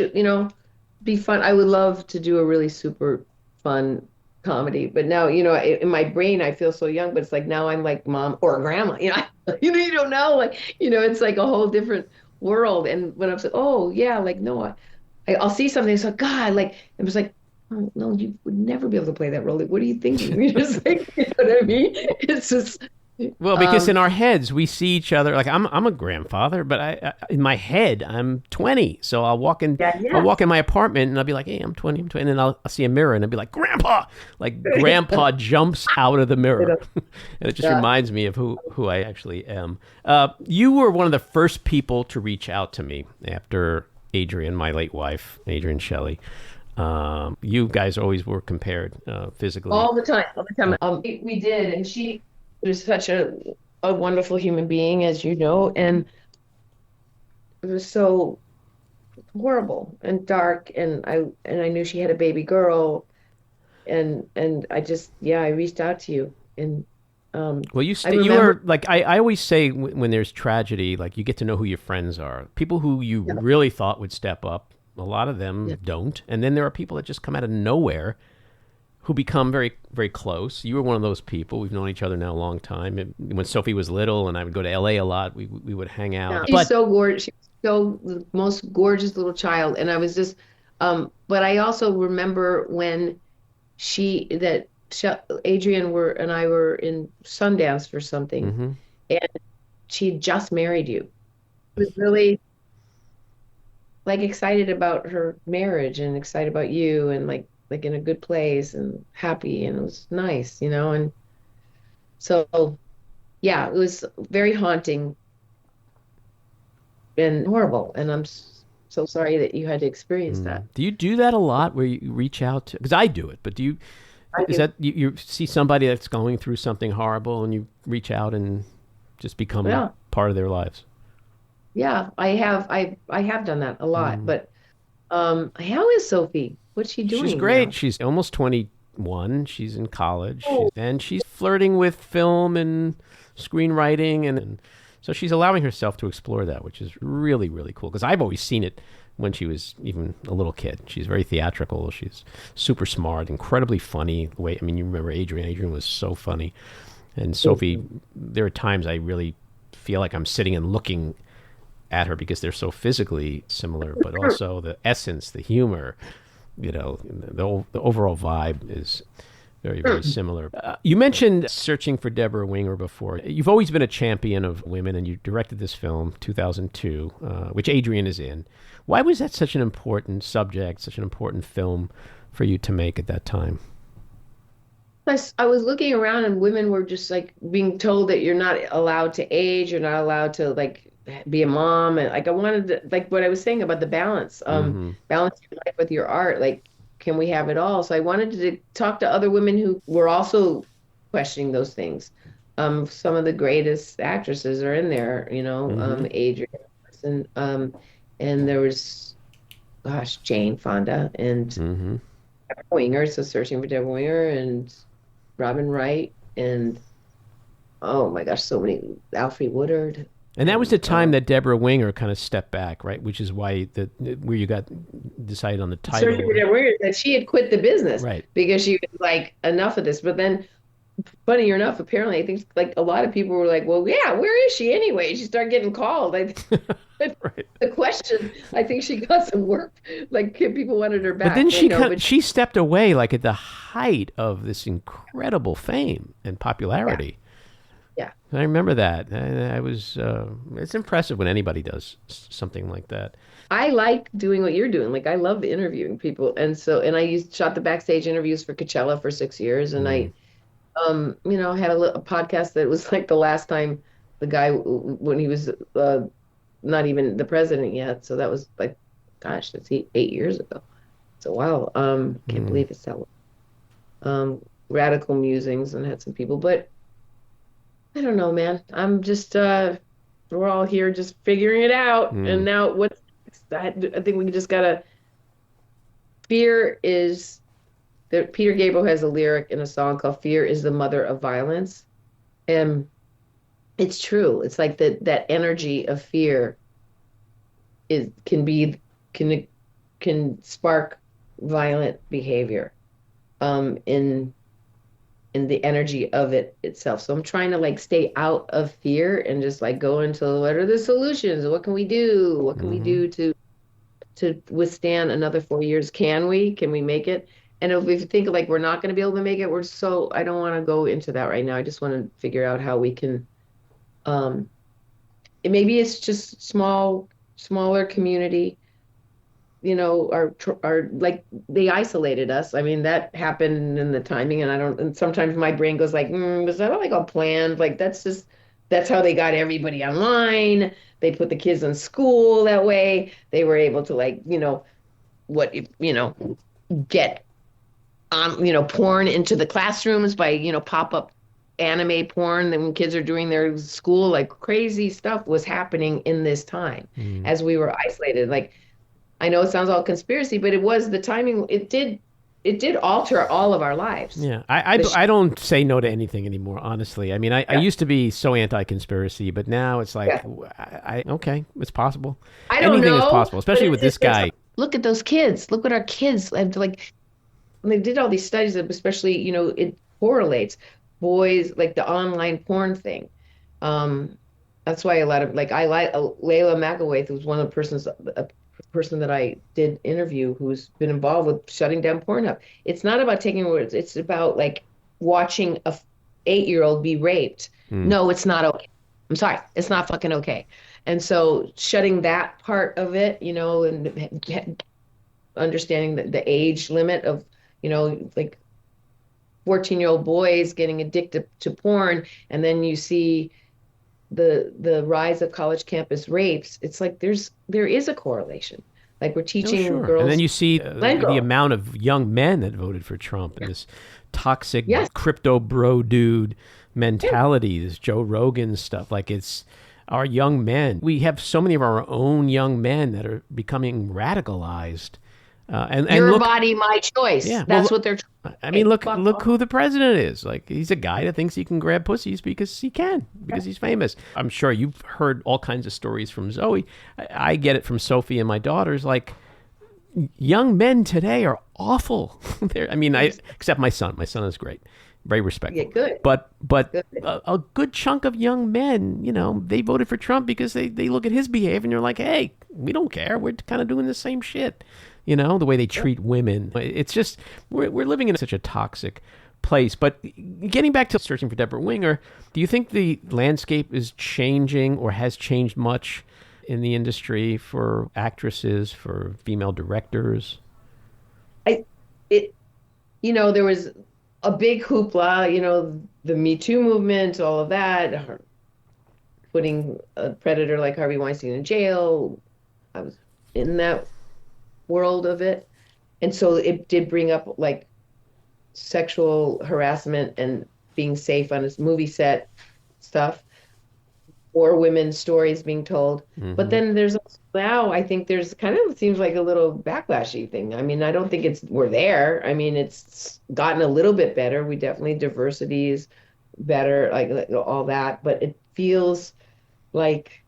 be fun. I would love to do a really super fun comedy, but now in my brain I feel so young. But it's like now I'm like mom or grandma. You don't know. Like it's like a whole different world. And when I'm like, oh yeah, like no, I'll see something. It's like God, like it was like, oh no, you would never be able to play that role. Like, what are you thinking? You're just like, you know what I mean? It's just. Well, because in our heads we see each other. Like I'm a grandfather, but I in my head I'm 20. So I'll walk in. I'll walk in my apartment and I'll be like, "Hey, I'm 20. I'm 20." And then I'll see a mirror and I'll be like, "Grandpa!" Like Grandpa jumps out of the mirror, and it just reminds me of who I actually am. You were one of the first people to reach out to me after Adrienne, my late wife, Adrienne Shelley. You guys always were compared physically all the time. We did, and she was such a wonderful human being, as you know, and it was so horrible and dark, and I knew she had a baby girl, and I just I reached out to you, and well, you are like I always say when there's tragedy, like you get to know who your friends are, people who you really thought would step up. A lot of them don't, and then there are people that just come out of nowhere who become very, very close. You were one of those people. We've known each other now a long time. When Sophie was little and I would go to LA a lot, we would hang out. Yeah. She's so gorgeous. She's so the most gorgeous little child. And I was just, but I also remember when Adrienne and I were in Sundance for something, and she had just married you. It was really like excited about her marriage and excited about you and like in a good place and happy, and it was nice, and so it was very haunting and horrible, and I'm so sorry that you had to experience that. Do you do that a lot where you reach out to, because I do it, but do you that you see somebody that's going through something horrible and you reach out and just become part of their lives? Yeah, I have done that a lot, but how is Sophie? What's she doing? She's great. Now? She's almost 21. She's in college. And she's flirting with film and screenwriting, and so she's allowing herself to explore that, which is really, really cool. Because I've always seen it when she was even a little kid. She's very theatrical. She's super smart, incredibly funny. The way, I mean, you remember Adrian. Adrian was so funny. And Sophie, there are times I really feel like I'm sitting and looking at her because they're so physically similar, but also the essence, the humor, you know, the overall vibe is very, very similar. You mentioned Searching for Deborah Winger before. You've always been a champion of women, and you directed this film, 2002, which Adrian is in. Why was that such an important subject, such an important film for you to make at that time? I was looking around and women were just like being told that you're not allowed to age, you're not allowed to like be a mom. And like I wanted to, like what I was saying about the balance, balance your life with your art. Like, can we have it all? So I wanted to talk to other women who were also questioning those things. Some of the greatest actresses are in there, you know, Adrian, and there was, gosh, Jane Fonda and Deborah Winger, so Searching for Deborah Winger, and Robin Wright, and oh my gosh, so many, Alfre Woodard. And that was the time that Deborah Winger kind of stepped back, right? Which is why where you got decided on the title. Searching for Deborah Winger, that she had quit the business, right? Because she was like, enough of this. But then, funny enough, apparently, I think like a lot of people were like, well, yeah, where is she anyway? She started getting called. Right. The question, I think she got some work. Like people wanted her back. But then she stepped away like at the height of this incredible fame and popularity. Yeah. I remember that. I was. It's impressive when anybody does something like that. I like doing what you're doing. Like I love interviewing people, and I shot the backstage interviews for Coachella for 6 years, and I, you know, had a podcast that was like the last time the guy when he was not even the president yet. So that was like, gosh, that's 8 years ago. So wow, can't believe it's that long. Radical Musings, and had some people, but I don't know, man. I'm just we're all here just figuring it out. And now what's I think we just gotta, fear is that Peter Gabriel has a lyric in a song called "Fear is the Mother of Violence," and it's true. It's like that energy of fear can spark violent behavior in the energy of it itself. So I'm trying to like stay out of fear and just like go into what are the solutions? What can we do? What can we do to withstand another 4 years? Can we make it? And if we think like we're not going to be able to make it, I don't want to go into that right now. I just want to figure out how we can, maybe it's just smaller community, you know, are like they isolated us. I mean, that happened in the timing, and sometimes my brain goes like, was that like all planned? Like that's how they got everybody online. They put the kids in school that way. They were able to like, you know, get porn into the classrooms by, you know, pop up anime porn. Then when kids are doing their school, like crazy stuff was happening in this time as we were isolated. Like, I know it sounds all conspiracy, but it was the timing. It did alter all of our lives. Yeah, I don't say no to anything anymore, honestly. I mean, I used to be so anti-conspiracy, but now it's like, okay, it's possible. Anything is possible, especially with this guy. Look at those kids. Look what our kids have to like. They did all these studies, especially, you know, it correlates boys like the online porn thing. That's why a lot of like Layla McElwaith was one of the person that I did interview who's been involved with shutting down Pornhub. It's not about taking words. It's about like watching a 8-year-old be raped. No, it's not okay. I'm sorry. It's not fucking okay. And so shutting that part of it, you know, and understanding the age limit of, you know, like 14-year-old boys getting addicted to porn. And then you see the rise of college campus rapes. It's like there is a correlation. Like we're teaching girls. And then you see the amount of young men that voted for Trump and this toxic crypto bro dude mentality, this Joe Rogan stuff. Like it's our young men. We have so many of our own young men that are becoming radicalized And Your look, body, my choice. yeah, That's well, what they're I mean, trying. look who the president is. Like, he's a guy that thinks he can grab pussies because he can, because he's famous. I'm sure you've heard all kinds of stories from Zoe. I get it from Sophie and my daughters. Like, young men today are awful. I mean, except my son. My son is great, very respectful. Yeah, good. But Good. a good chunk of young men, they voted for Trump because they look at his behavior and they're like, hey, we don't care. We're kind of doing the same shit. The way they treat women. It's just, we're living in such a toxic place. But getting back to Searching for Deborah Winger, do you think the landscape is changing or has changed much in the industry for actresses, for female directors? There was a big hoopla, the Me Too movement, all of that, putting a predator like Harvey Weinstein in jail. I was in that world of it. And so it did bring up like sexual harassment and being safe on a movie set stuff, or women's stories being told. Mm-hmm. But then now I think there's kind of seems like a little backlashy thing. I mean, I don't think we're there. I mean, it's gotten a little bit better. We definitely, diversity is better, like all that, but it feels like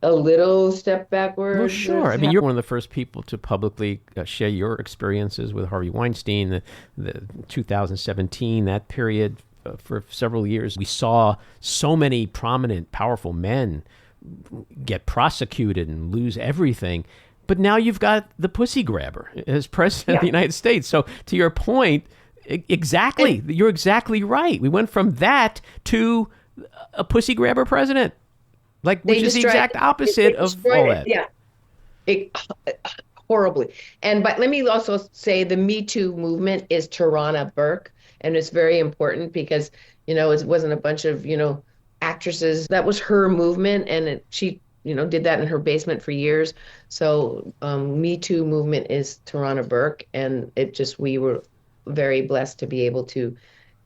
a little step backwards. Well, sure. I mean, you're one of the first people to publicly share your experiences with Harvey Weinstein, the 2017, that period. For several years, we saw so many prominent, powerful men get prosecuted and lose everything. But now you've got the pussy grabber as president of the United States. So to your point, exactly, you're exactly right. We went from that to a pussy grabber president. Which is the exact opposite of all that. Yeah, horribly. But let me also say the Me Too movement is Tarana Burke, and it's very important because it wasn't a bunch of actresses. That was her movement, and she did that in her basement for years. So Me Too movement is Tarana Burke, and we were very blessed to be able to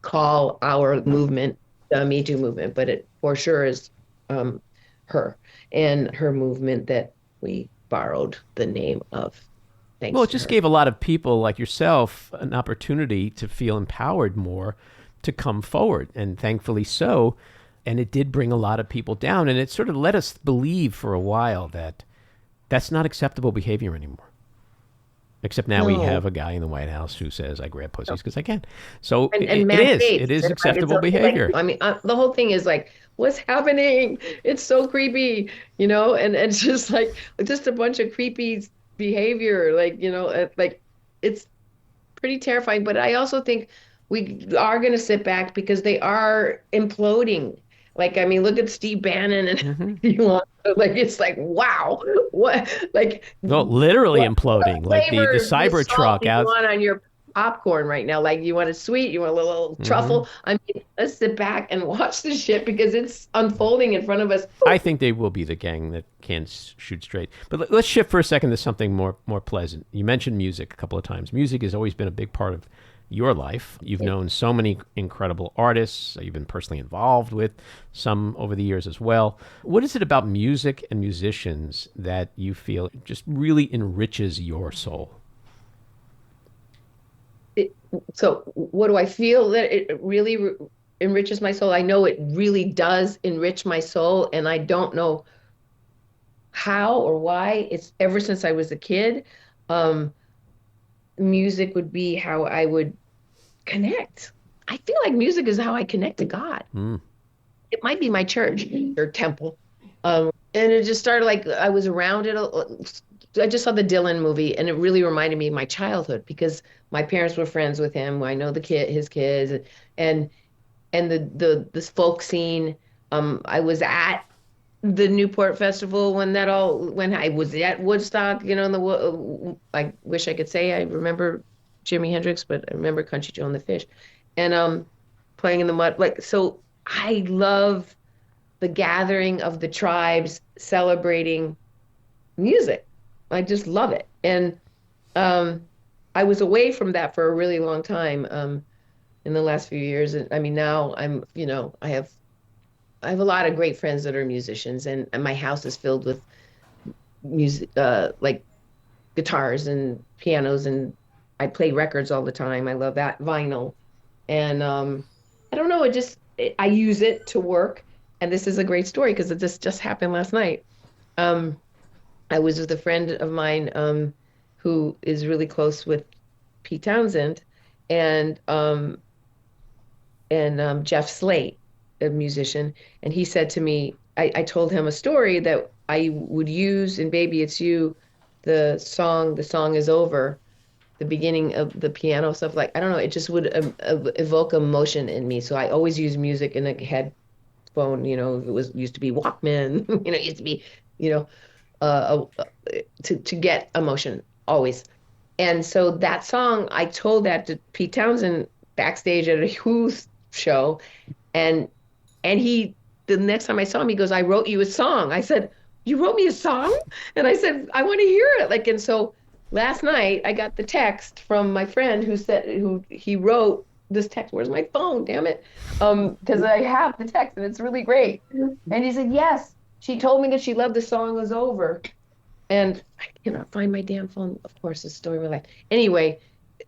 call our movement the Me Too movement, but it for sure is her and her movement that we borrowed the name of. Well, it just gave a lot of people like yourself an opportunity to feel empowered more to come forward, and thankfully so. And it did bring a lot of people down, and it sort of let us believe for a while that that's not acceptable behavior anymore. Except now we have a guy in the White House who says, I grab pussies because I can. So it is acceptable behavior. I mean, the whole thing is like, what's happening? It's so creepy, and it's just like, just a bunch of creepy behavior. Like it's pretty terrifying. But I also think we are going to sit back because they are imploding. Like, I mean, look at Steve Bannon and it's like, wow, what, like, well, literally imploding, like the Cybertruck out. You want on your popcorn right now? Like, you want it sweet? You want a little truffle? I mean, let's sit back and watch this shit because it's unfolding in front of us. I think they will be the gang that can shoot straight. But let's shift for a second to something more pleasant. You mentioned music a couple of times. Music has always been a big part of your life. You've known so many incredible artists. You've been personally involved with some over the years as well. What is it about music and musicians that you feel just really enriches your soul? So what do I feel that it really enriches my soul? I know it really does enrich my soul, and I don't know how or why. It's ever since I was a kid. Music would be how I would connect. I feel like music is how I connect to God. It might be my church or temple. And it just started like I was around it. I just saw the Dylan movie, and it really reminded me of my childhood because my parents were friends with him. I know his kids, and this folk scene. I was at the Newport Festival when I was at Woodstock, I wish I could say I remember Jimi Hendrix, but I remember Country Joe and the Fish, and playing in the mud. Like, so I love the gathering of the tribes celebrating music. I just love it. And I was away from that for a really long time in the last few years. And I mean, now I have a lot of great friends that are musicians, and my house is filled with music, like guitars and pianos, and I play records all the time. I love that vinyl. And I don't know, I use it to work. And this is a great story because this just happened last night. Um, I was with a friend of mine who is really close with Pete Townsend and Jeff Slate, a musician. And he said to me, I told him a story that I would use in Baby It's You, The Song Is Over, the beginning of the piano stuff. Like, I don't know, it just would evoke emotion in me. So I always use music in a headphone, it was used to be Walkman, it used to be, you know, to get emotion always. And so that song, I told that to Pete Townsend backstage at a Who show, and he, the next time I saw him, he goes, "I wrote you a song." I said, "You wrote me a song?" And I said, "I want to hear it." Like, and so last night I got the text from my friend who he wrote this text. Where's my phone? Damn it. Because I have the text and it's really great. And he said, yes, she told me that she loved The Song Was Over. And I cannot find my damn phone. Of course, the story of my life. Anyway,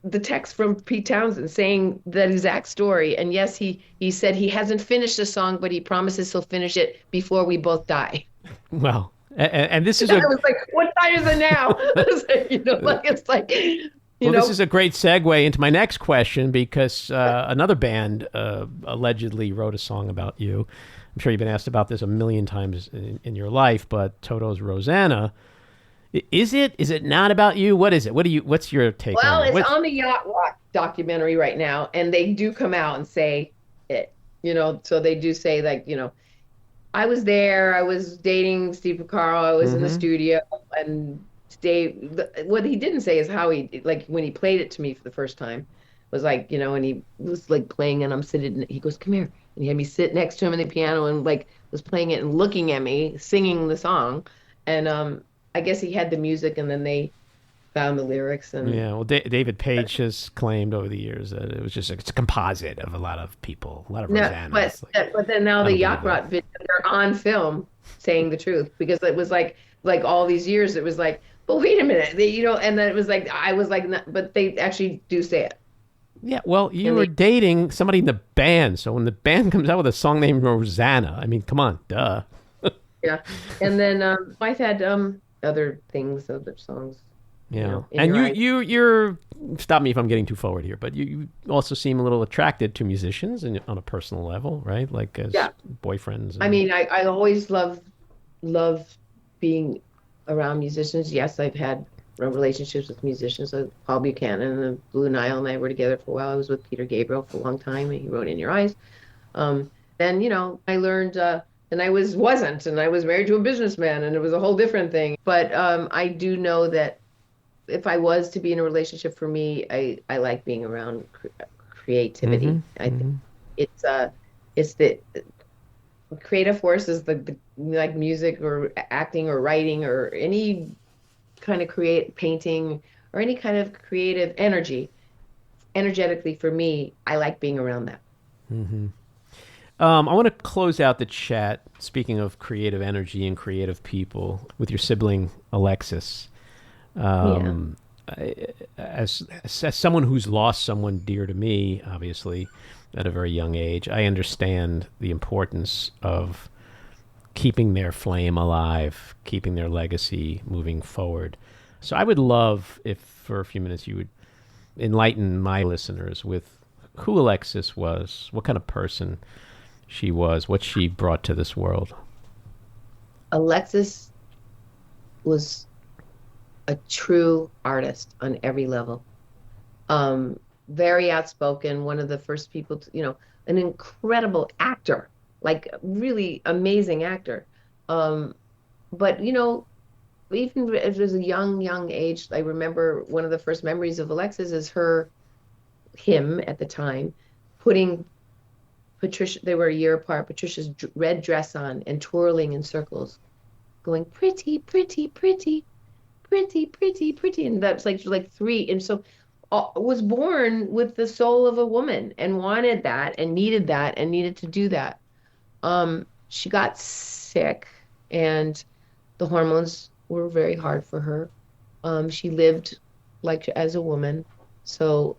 the text from Pete Townsend saying that exact story. And yes, he said he hasn't finished the song, but he promises he'll finish it before we both die. Well, and this is I was like, what time is it now? It's like, this is a great segue into my next question, because another band allegedly wrote a song about you. I'm sure you've been asked about this a million times in your life, but Toto's Rosanna. Is it not about you? What is it? What's your take on it? Well, it's on the Yacht Rock documentary right now, and they do come out and say it, so they do say, like, I was there, I was dating Steve Porcaro, I was in the studio, and Dave, what he didn't say is how he, like, when he played it to me for the first time, was like, and he was like playing, and I'm sitting, he goes, "Come here." And he had me sit next to him in the piano and like was playing it and looking at me, singing the song. And I guess he had the music, and then they found the lyrics. And yeah, well, David Page has claimed over the years that it's a composite of a lot of people, a lot of Rosannas. But then now the Yacht Rock video, they're on film saying the truth, because it was like all these years, it was like, but wait a minute, and then it was like, I was like, but they actually do say it. Yeah, well, you were dating somebody in the band, so when the band comes out with a song named Rosanna, I mean, come on, duh. Yeah, and then I've had other things, other songs. Yeah, and you're stop me if I'm getting too forward here, but you also seem a little attracted to musicians and on a personal level, right? Like as boyfriends. I mean, I always love being around musicians. Yes, I've had relationships with musicians. Paul Buchanan and Blue Nile and I were together for a while. I was with Peter Gabriel for a long time, and he wrote "In Your Eyes." Then I learned, and I wasn't, and I was married to a businessman, and it was a whole different thing. But I do know that if I was to be in a relationship, for me, I like being around creativity. I think it's the creative force is the like music or acting or writing or any kind of painting or any kind of creative energetically, for me, I like being around that. I want to close out the chat, speaking of creative energy and creative people, with your sibling Alexis. As someone who's lost someone dear to me, obviously, at a very young age, I understand the importance of keeping their flame alive, keeping their legacy moving forward. So I would love if for a few minutes you would enlighten my listeners with who Alexis was, what kind of person she was, what she brought to this world. Alexis was a true artist on every level. Very outspoken, one of the first people to, an incredible actor, like really amazing actor. But, even if it was a young age, I remember one of the first memories of Alexis is him at the time, putting Patricia, they were a year apart, Patricia's red dress on and twirling in circles, going, "Pretty, pretty, pretty, pretty, pretty, pretty." And that's like three. And so was born with the soul of a woman and wanted that and needed to do that. She got sick, and the hormones were very hard for her. She lived like as a woman, so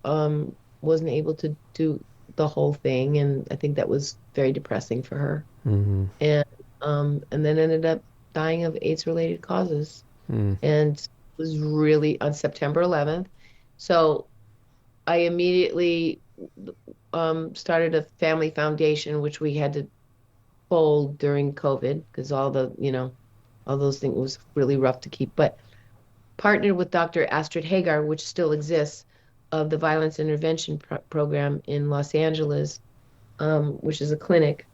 wasn't able to do the whole thing, and I think that was very depressing for her. Mm-hmm. And then ended up dying of AIDS-related causes, Mm. and was really on September 11th. So I immediately started a family foundation, which we had to fold during COVID because all those things was really rough to keep. But partnered with Dr. Astrid Hagar, which still exists, of the Violence Intervention Program in Los Angeles, which is a clinic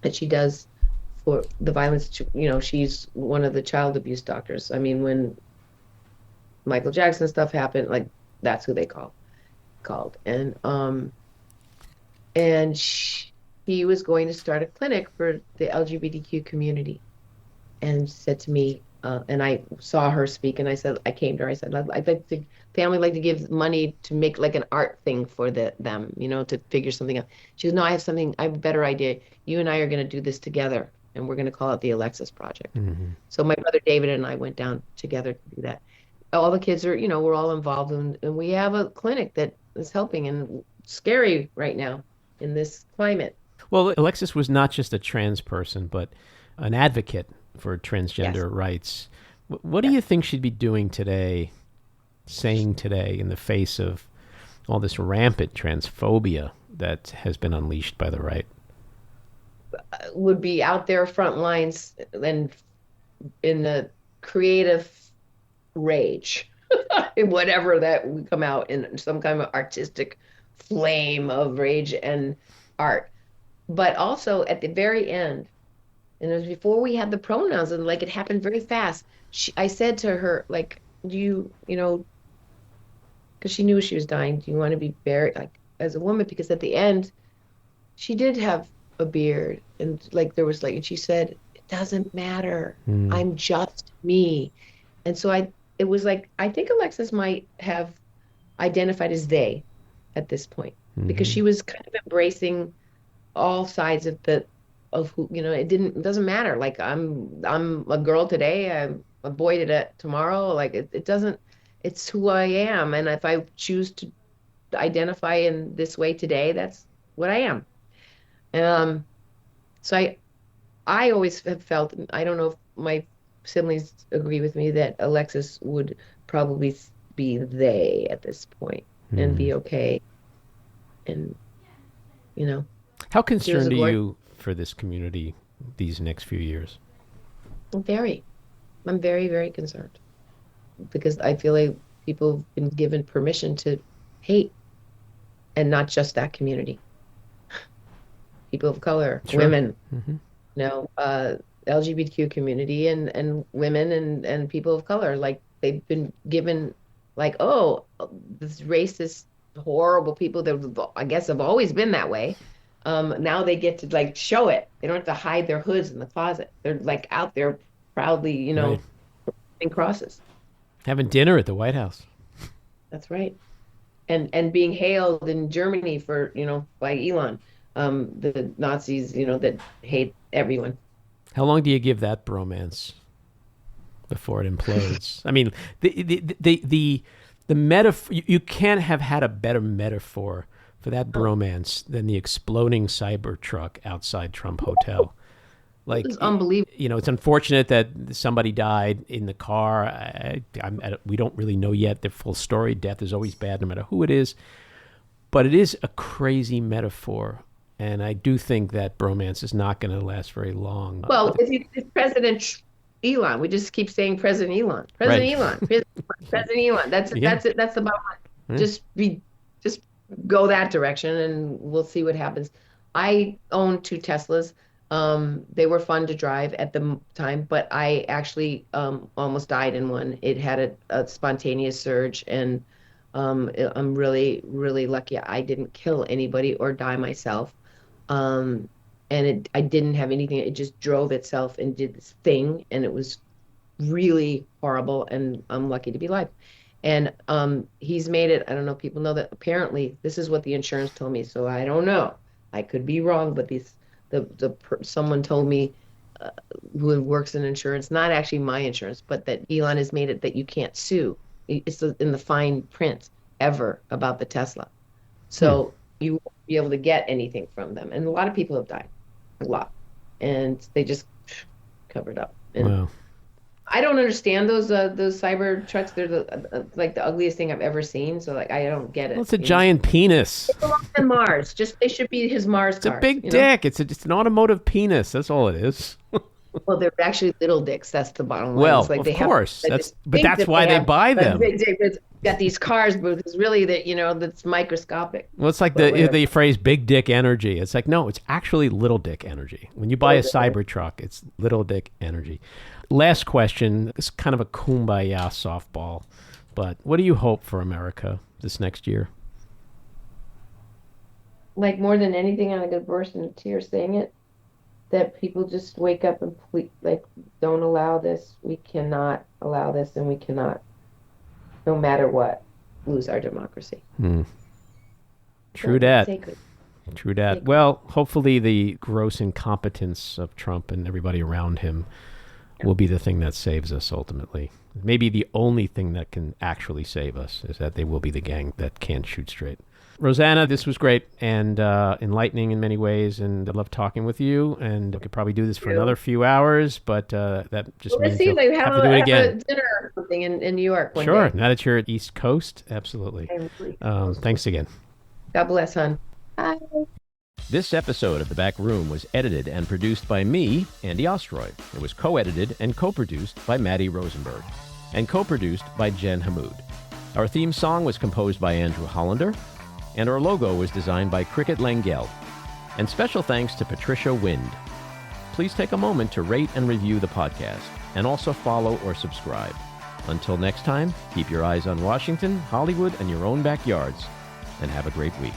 that she does for the violence. She's one of the child abuse doctors. I mean, when Michael Jackson stuff happened, like that's who they called. And he was going to start a clinic for the LGBTQ community, and said to me, and I saw her speak, and I came to her, I said, I'd like to, family like to give money to make like an art thing for them, to figure something out. She goes, no, I have a better idea. You and I are going to do this together, and we're going to call it the Alexis Project. Mm-hmm. So my brother David and I went down together to do that. All the kids are, we're all involved, and we have a clinic that is helping, and scary right now in this climate. Well, Alexis was not just a trans person, but an advocate for Yes. transgender rights. What do Yes. you think she'd be doing today, saying today, in the face of all this rampant transphobia that has been unleashed by the right? Would be out there front lines and in the creative rage, whatever that would come out in some kind of artistic flame of rage and art. But also at the very end, and it was before we had the pronouns, and like it happened very fast. I said to her, like, do because she knew she was dying, do you want to be buried like as a woman? Because at the end, she did have a beard, and like there was like, and she said, it doesn't matter. Mm. I'm just me. And so it was like, I think Alexis might have identified as they at this point, because Mm-hmm. she was kind of embracing all sides of who, it doesn't matter. Like I'm a girl today, I'm a boy today, tomorrow. Like it doesn't, it's who I am. And if I choose to identify in this way today, that's what I am. Um, so I always have felt, I don't know if my siblings agree with me, that Alexis would probably be they at this point and Mm. be okay. And, you know, How she was a concerned are gorgeous, you for this community these next few years? very, I'm very, very concerned because I feel like people have been given permission to hate, and not just that community, people of color, Sure. women, Mm-hmm. LGBTQ community, and women, and people of color. Like they've been given, like, oh, this racist, horrible people that I guess have always been that way. Now they get to like show it. They don't have to hide their hoods in the closet. They're like out there proudly, Right. in crosses. Having dinner at the White House. That's right. And being hailed in Germany for, by Elon, the Nazis, that hate everyone. How long do you give that bromance before it implodes? I mean, the metaphor, you can't have had a better metaphor for that Oh, bromance than the exploding Cybertruck outside Trump Hotel. it Like, was unbelievable. it's unfortunate that somebody died in the car. We don't really know yet the full story. Death is always bad, no matter who it is. But it is a crazy metaphor. And I do think that bromance is not going to last very long. Well, it's President Elon. We just keep saying President Elon, Right. President Elon, President Elon. That's it. Yeah. That's it. That's the bottom line. Yeah. Just go that direction, and we'll see what happens. I own two Teslas. They were fun to drive at the time, but I actually almost died in one. It had a spontaneous surge, and I'm really, really lucky I didn't kill anybody or die myself. Um, and I didn't have anything. It just drove itself and did this thing, and it was really horrible. And I'm lucky to be alive. And he's made it. I don't know if people know that. Apparently, this is what the insurance told me. So I don't know. I could be wrong, but someone told me who works in insurance, not actually my insurance, but that Elon has made it that you can't sue. It's in the fine print ever about the Tesla. So you won't be able to get anything from them. And a lot of people have died, a lot. And they just covered up. And Wow. I don't understand those cyber trucks. They're like the ugliest thing I've ever seen. So like I don't get it. Well, it's a giant penis. It belongs on Mars. They should be his Mars It's a cars, big dick. It's an automotive penis. That's all it is. Well, they're actually little dicks. That's the bottom line. Well, It's like of they course. Have, like, That's why they buy them. Big dick, it's got these cars, but it's really that's microscopic. Well, it's like the phrase "big dick energy." It's like, no, it's actually little dick energy. When you buy a Cybertruck, it's little dick energy. Last question. It's kind of a kumbaya softball, but what do you hope for America this next year? Like more than anything, I'm gonna burst into tears saying it. That people just wake up and don't allow this. We cannot allow this, and we cannot, no matter what, lose our democracy. True that. True that. Well, hopefully the gross incompetence of Trump and everybody around him will be the thing that saves us ultimately. Maybe the only thing that can actually save us is that they will be the gang that can't shoot straight. Rosanna, this was great and enlightening in many ways, and I love talking with you. And I could probably do this for another few hours, but that just means you'll have to do it again. Have a dinner or something in New York one Sure. day. Now that you're at East Coast, absolutely. Thanks again. God bless, hon. Bye. This episode of The Back Room was edited and produced by me, Andy Ostroy. It was co-edited and co-produced by Matty Rosenberg and co-produced by Jen Hammoud. Our theme song was composed by Andrew Hollander, and our logo was designed by Cricket Lengyel. And special thanks to Patricia Wind. Please take a moment to rate and review the podcast, and also follow or subscribe. Until next time, keep your eyes on Washington, Hollywood, and your own backyards, and have a great week.